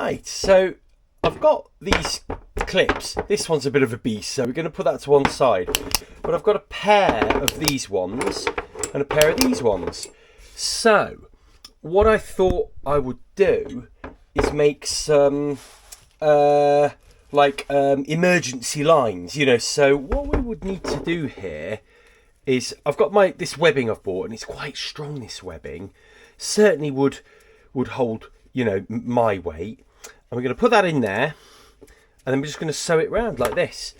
Right, so I've got these clips. This one's a bit of a beast, so we're going to put that to one side. But I've got a pair of these ones and a pair of these ones. So what I thought I would do is make some emergency lines, you know. So what we would need to do here is I've got this webbing I've bought, and it's quite strong. This webbing certainly would hold, you know, my weight. And we're going to put that in there, and then we're just going to sew it round like this.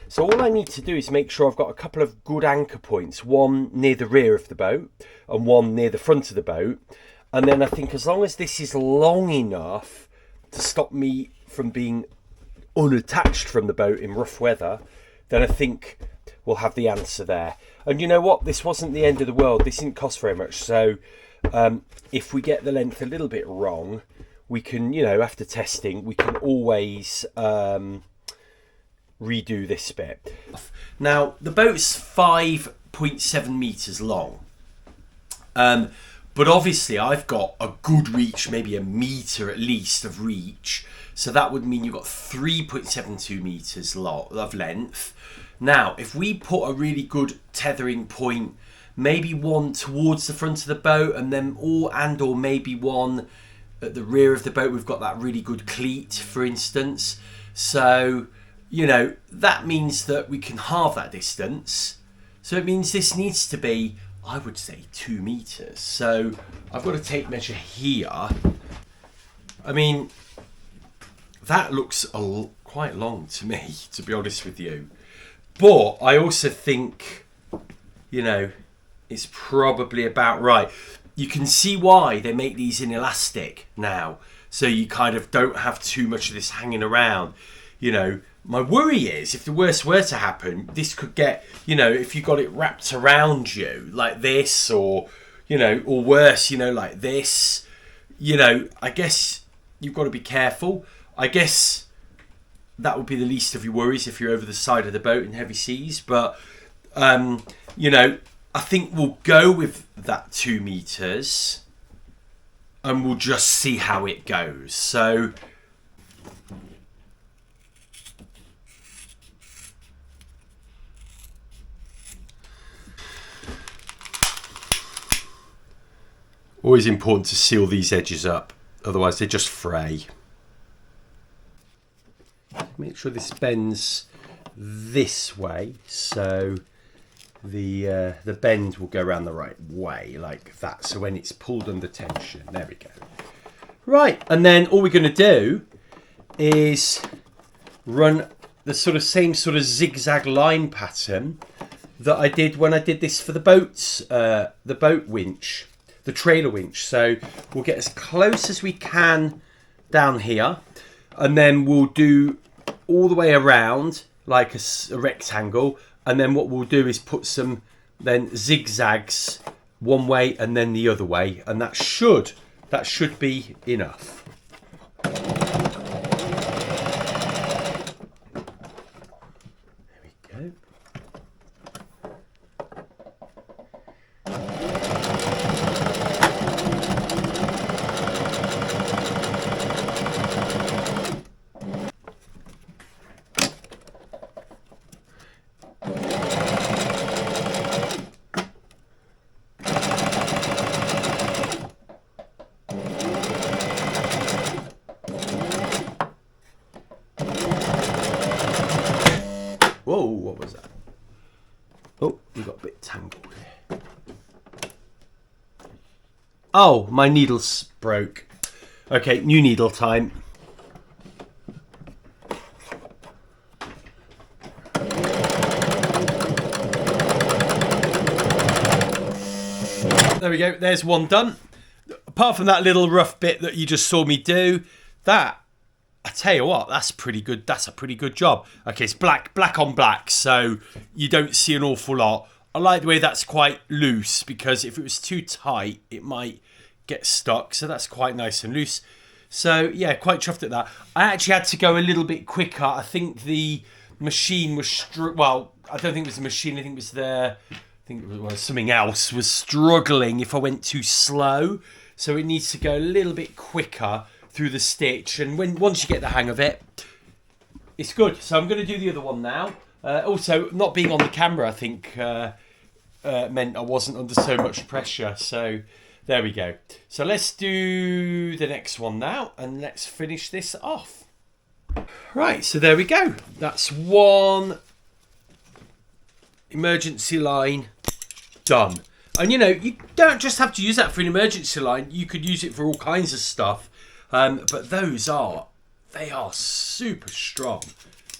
So all I need to do is make sure I've got a couple of good anchor points, one near the rear of the boat and one near the front of the boat. And then I think as long as this is long enough to stop me from being unattached from the boat in rough weather, then I think we'll have the answer there. And you know what? This wasn't the end of the world. This didn't cost very much. So if we get the length a little bit wrong, we can, you know, after testing, we can always redo this bit. Now, the boat's 5.7 metres long. But obviously I've got a good reach, maybe a metre at least of reach. So that would mean you've got 3.72 metres of length. Now, if we put a really good tethering point, maybe one towards the front of the boat, and then or maybe one at the rear of the boat, we've got that really good cleat, for instance. So, you know, that means that we can halve that distance. So it means this needs to be, I would say, 2 metres. So I've got a tape measure here. I mean, that looks quite long to me, to be honest with you. But I also think, you know, it's probably about right. You can see why they make these in elastic now. So you kind of don't have too much of this hanging around. You know, my worry is if the worst were to happen, this could get, you know, if you got it wrapped around you like this, or, you know, or worse, you know, like this, you know, I guess you've got to be careful. I guess that would be the least of your worries if you're over the side of the boat in heavy seas. But, you know, I think we'll go with that 2 metres and we'll just see how it goes. So always important to seal these edges up, otherwise they just fray. Make sure this bends this way, so the bend will go around the right way, like that. So when it's pulled under tension, there we go. Right, and then all we're going to do is run the same sort of zigzag line pattern that I did when I did this for the boats, the boat winch, the trailer winch. So we'll get as close as we can down here, and then we'll do all the way around like a rectangle, and then what we'll do is put some then zigzags one way and then the other way, and that should be enough. There we go. Whoa, what was that? Oh, we got a bit tangled here. Oh, my needles broke. Okay, new needle time. There we go, there's one done. Apart from that little rough bit that you just saw me do, that, I tell you what, that's pretty good. That's a pretty good job. Okay, it's black on black, so you don't see an awful lot. I like the way that's quite loose, because if it was too tight, it might get stuck. So that's quite nice and loose. So yeah, quite chuffed at that. I actually had to go a little bit quicker. I think the machine was well, I don't think it was the machine. I think it was something else was struggling if I went too slow. So it needs to go a little bit quicker through the stitch, and once you get the hang of it, it's good. So I'm going to do the other one now. Also, not being on the camera, I think, meant I wasn't under so much pressure. So there we go. So let's do the next one now, and let's finish this off. Right, so there we go. That's one emergency line done. And you know, you don't just have to use that for an emergency line. You could use it for all kinds of stuff. But they are super strong.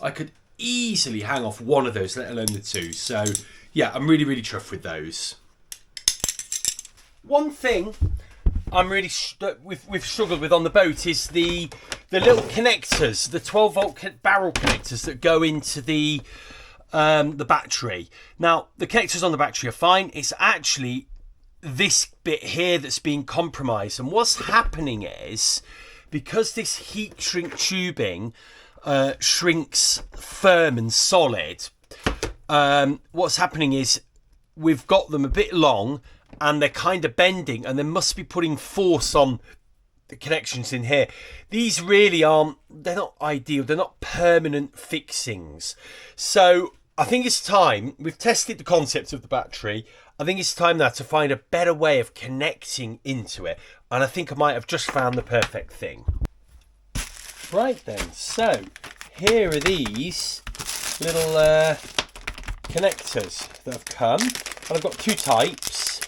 I could easily hang off one of those, let alone the two. So yeah, I'm really, really chuffed with those. One thing I'm really we've struggled with on the boat is the little connectors, the 12-volt barrel connectors that go into the battery. Now, the connectors on the battery are fine. It's actually this bit here that's being compromised. And what's happening is, because this heat shrink tubing shrinks firm and solid, what's happening is we've got them a bit long and they're kind of bending, and they must be putting force on the connections in here. These really aren't, they're not ideal. They're not permanent fixings. So I think it's time, we've tested the concept of the battery. I think it's time now to find a better way of connecting into it. And I think I might have just found the perfect thing. Right then, so here are these little connectors that have come. And I've got two types.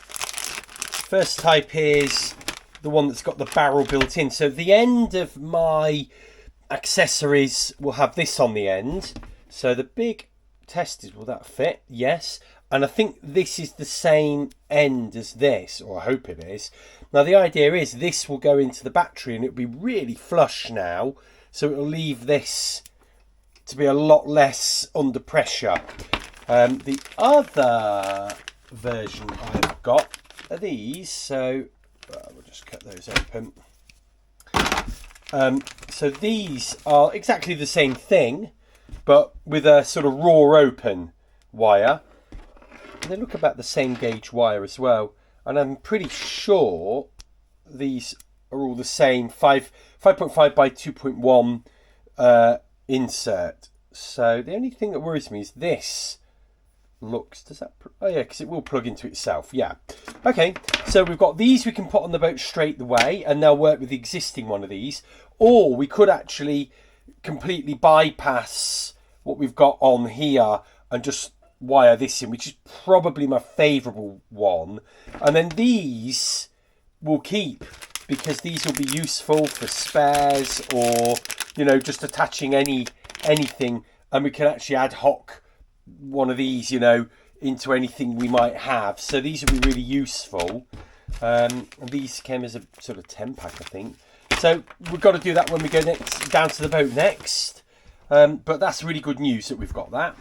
First type is the one that's got the barrel built in. So the end of my accessories will have this on the end. So the big test is, will that fit? Yes. And I think this is the same end as this, or I hope it is. Now the idea is this will go into the battery and it'll be really flush now. So it'll leave this to be a lot less under pressure. The other version I've got are these. So we'll just cut those open. So these are exactly the same thing, but with a sort of raw open wire. And they look about the same gauge wire as well. And I'm pretty sure these are all the same 5.5 by 2.1 insert. So the only thing that worries me is this looks, does that, oh yeah, because it will plug into itself. Yeah. Okay, so we've got these we can put on the boat straight away, and they'll work with the existing one of these. Or we could actually completely bypass what we've got on here and just wire this in, which is probably my favourable one. And then these will keep, because these will be useful for spares, or, you know, just attaching anything, and we can actually ad hoc one of these, you know, into anything we might have. So these will be really useful. These came as a sort of 10-pack, I think. So we've got to do that when we go down to the boat next. But that's really good news that we've got that.